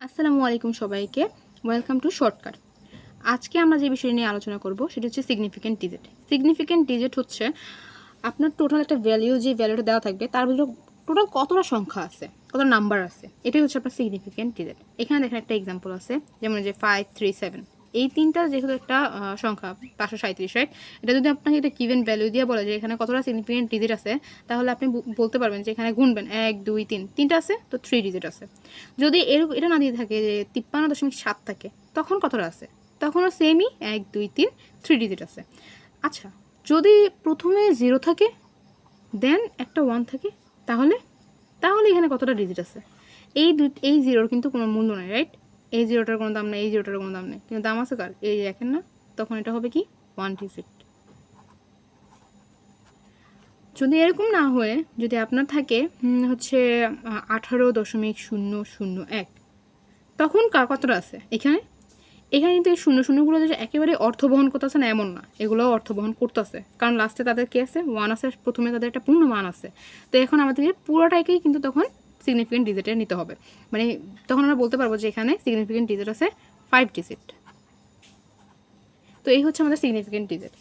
আসসালামু আলাইকুম সবাইকে, ওয়েলকাম টু শর্টকাট। আজকে আমরা যে বিষয় নিয়ে আলোচনা করব সেটা হচ্ছে সিগনিফিকেন্ট ডিজিট। সিগনিফিকেন্ট ডিজিট হচ্ছে আপনার টোটাল একটা ভ্যালু, যে ভ্যালুটা দেওয়া থাকবে তার ভিতরে টোটাল কতটা সংখ্যা আছে, কতটা নাম্বার আছে, এটাই হচ্ছে আপনার সিগনিফিকেন্ট ডিজিট। এখানে দেখেন একটা এক্সাম্পল আছে, যেমন যে 537, এই তিনটা যেহেতু একটা সংখ্যা 537, রাইট? এটা যদি আপনাকে এটা গিভেন ভ্যালু দিয়ে বলে যে এখানে কতটা সিগনিফিকেন্ট ডিজিট আছে, তাহলে আপনি বলতে পারবেন যে এখানে গুনবেন 1 2 3, তিনটা আছে তো 3 ডিজিট আছে। যদি এটা না দিয়ে থাকে যে 53.7 থাকে, তখন কতটা আছে? তখনও সেমই 1 2 3, 3 ডিজিট আছে। আচ্ছা, যদি প্রথমে 0 থাকে দেন একটা 1 থাকে, তাহলে তাহলে এখানে কতটা ডিজিট আছে? এই জিরোর কিন্তু কোনো মূল্য নাই, রাইট? এই জিরোটার কোনো দাম নেই, এই জিরোটার কোনো দাম নেই, কিন্তু দাম আছে কার? এই দেখেন না, তখন এটা হবে কি 1 ডিজিট। যদি এরকম না হয়ে যদি আপনার থাকে হচ্ছে 18.001, তখন কতটা আছে এখানে? এখানে কিন্তু এই শূন্য শূন্যগুলো যে একেবারে অর্থ বহন করতেছে না এমন না, এগুলোও অর্থ বহন করতেছে, কারণ লাস্টে তাদের কি আছে? 1 আছে, প্রথমে তাদের একটা পূর্ণ মান আছে। তো এখন আমাদেরকে পুরোটাকেই কিন্তু তখন সিগনিফিকেন্ট ডিজিটে নিতে হবে। মানে তখন আমরা বলতে পারবো যে এখানে সিগনিফিকেন্ট ডিজিট আছে 5 ডিজিট। তো এই হচ্ছে আমাদের সিগনিফিকেন্ট ডিজিট।